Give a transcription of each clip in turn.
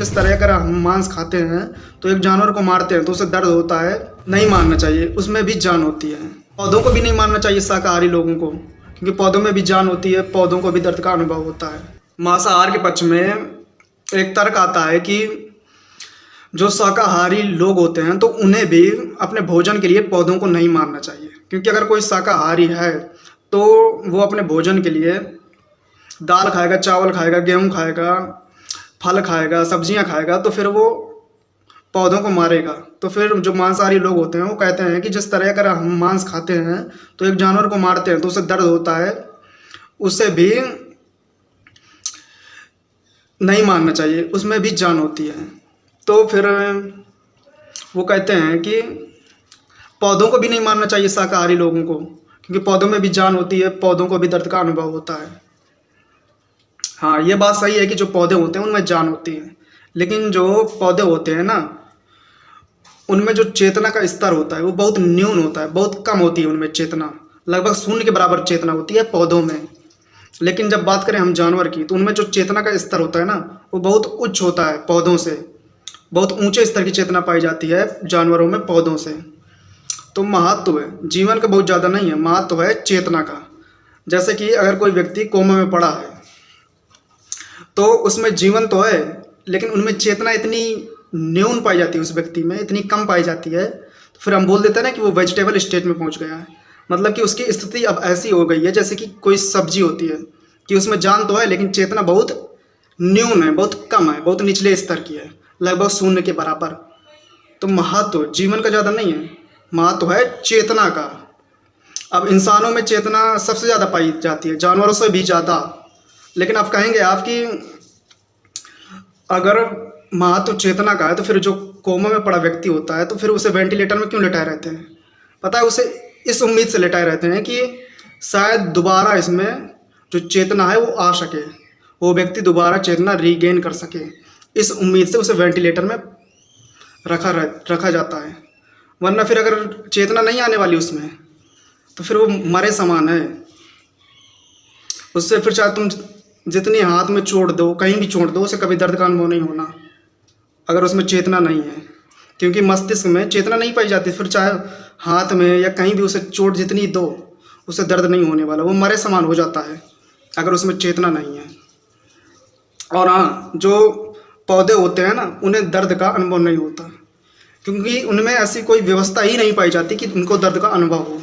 जिस तरह अगर हम मांस खाते हैं तो एक जानवर को मारते हैं तो उसे दर्द होता है, नहीं मारना चाहिए, उसमें भी जान होती है। पौधों को भी नहीं मारना चाहिए शाकाहारी लोगों को, क्योंकि पौधों में भी जान होती है, पौधों को भी दर्द का अनुभव होता है। मांसाहार के पक्ष में एक तर्क आता है कि जो शाकाहारी लोग होते हैं तो उन्हें भी अपने भोजन के लिए पौधों को नहीं मारना चाहिए, क्योंकि अगर कोई शाकाहारी है तो वो अपने भोजन के लिए दाल खाएगा, चावल खाएगा, गेहूँ खाएगा, फल खाएगा, सब्जियां खाएगा, तो फिर वो पौधों को मारेगा। तो फिर जो मांसाहारी लोग होते हैं वो कहते हैं कि जिस तरह अगर हम मांस खाते हैं तो एक जानवर को मारते हैं तो उसे दर्द होता है, उसे भी नहीं मारना चाहिए, उसमें भी जान होती है। तो फिर वो कहते हैं कि पौधों को भी नहीं मारना चाहिए शाकाहारी लोगों को, क्योंकि पौधों में भी जान होती है, पौधों को भी दर्द का अनुभव होता है। हाँ, ये बात सही है कि जो पौधे होते हैं उनमें जान होती है, लेकिन जो पौधे होते हैं ना उनमें जो चेतना का स्तर होता है वो बहुत न्यून होता है, बहुत कम होती है उनमें चेतना, लगभग शून्य के बराबर चेतना होती है पौधों में। लेकिन जब बात करें हम जानवर की तो उनमें जो चेतना का स्तर होता है ना वो बहुत उच्च होता है, पौधों से बहुत ऊंचे स्तर की चेतना पाई जाती है जानवरों में पौधों से। तो महत्व है जीवन का बहुत ज़्यादा नहीं है, महत्व है चेतना का। जैसे कि अगर कोई व्यक्ति कोमा में पड़ा है तो उसमें जीवन तो है, लेकिन उनमें चेतना इतनी न्यून पाई जाती है, उस व्यक्ति में इतनी कम पाई जाती है, तो फिर हम बोल देते हैं ना कि वो वेजिटेबल स्टेट में पहुंच गया है। मतलब कि उसकी स्थिति अब ऐसी हो गई है जैसे कि कोई सब्जी होती है कि उसमें जान तो है लेकिन चेतना बहुत न्यून है, बहुत कम है, बहुत निचले स्तर की है, लगभग शून्य के बराबर। तो महत्व जीवन का ज़्यादा नहीं है, महत्व है चेतना का। अब इंसानों में चेतना सबसे ज़्यादा पाई जाती है, जानवरों से भी ज़्यादा। लेकिन आप कहेंगे आपकी अगर महत्व चेतना का है तो फिर जो कोमा में पड़ा व्यक्ति होता है तो फिर उसे वेंटिलेटर में क्यों लेटाए रहते हैं? पता है, उसे इस उम्मीद से लेटाए रहते हैं कि शायद दोबारा इसमें जो चेतना है वो आ सके, वो व्यक्ति दोबारा चेतना रीगेन कर सके। इस उम्मीद से उसे वेंटिलेटर में रखा जाता है। वरना फिर अगर चेतना नहीं आने वाली उसमें तो फिर वो मरे समान है। उससे फिर चाहे तुम जितनी हाथ में चोट दो, कहीं भी चोट दो, उसे कभी दर्द का अनुभव नहीं होना अगर उसमें चेतना नहीं है, क्योंकि मस्तिष्क में चेतना नहीं पाई जाती। फिर चाहे हाथ में या कहीं भी उसे चोट जितनी दो उसे दर्द नहीं होने वाला, वो मरे समान हो जाता है अगर उसमें चेतना नहीं है। और हाँ, जो पौधे होते हैं ना उन्हें दर्द का अनुभव नहीं होता, क्योंकि उनमें ऐसी कोई व्यवस्था ही नहीं पाई जाती कि उनको दर्द का अनुभव हो।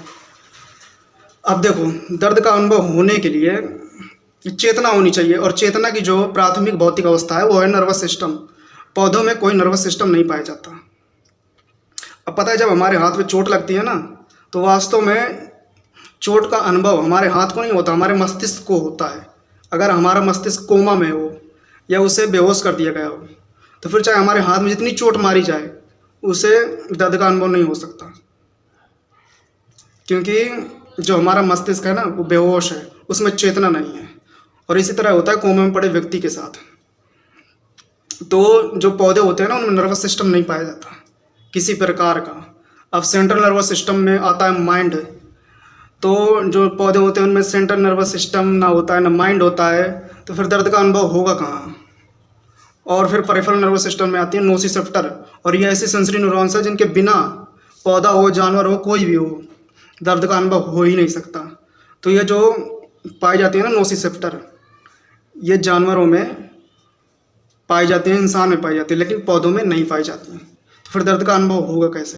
अब देखो, दर्द का अनुभव होने के लिए चेतना होनी चाहिए, और चेतना की जो प्राथमिक भौतिक अवस्था है वो है नर्वस सिस्टम। पौधों में कोई नर्वस सिस्टम नहीं पाया जाता। अब पता है, जब हमारे हाथ में चोट लगती है ना तो वास्तव में चोट का अनुभव हमारे हाथ को नहीं होता, हमारे मस्तिष्क को होता है। अगर हमारा मस्तिष्क कोमा में हो या उसे बेहोश कर दिया गया हो तो फिर चाहे हमारे हाथ में जितनी चोट मारी जाए उसे दर्द का अनुभव नहीं हो सकता, क्योंकि जो हमारा मस्तिष्क है ना वो बेहोश है, उसमें चेतना नहीं है। और इसी तरह होता है कोमा में पड़े व्यक्ति के साथ। तो जो पौधे होते हैं ना उनमें नर्वस सिस्टम नहीं पाया जाता किसी प्रकार का। अब सेंट्रल नर्वस सिस्टम में आता है माइंड, तो जो पौधे होते हैं उनमें सेंट्रल नर्वस सिस्टम ना होता है ना माइंड होता है, तो फिर दर्द का अनुभव होगा कहाँ। और फिर पेरिफेरल नर्वस सिस्टम में आती है नोसिसेप्टर, और ये ऐसी सेंसरी न्यूरॉन्स है जिनके बिना पौधा हो, जानवर हो, कोई भी हो, दर्द का अनुभव हो ही नहीं सकता। तो ये जो पाई जाती है ना नोसिसेप्टर, ये जानवरों में पाई जाती है, इंसान में पाई जाती है, लेकिन पौधों में नहीं पाई जाती। तो फिर दर्द का अनुभव होगा कैसे?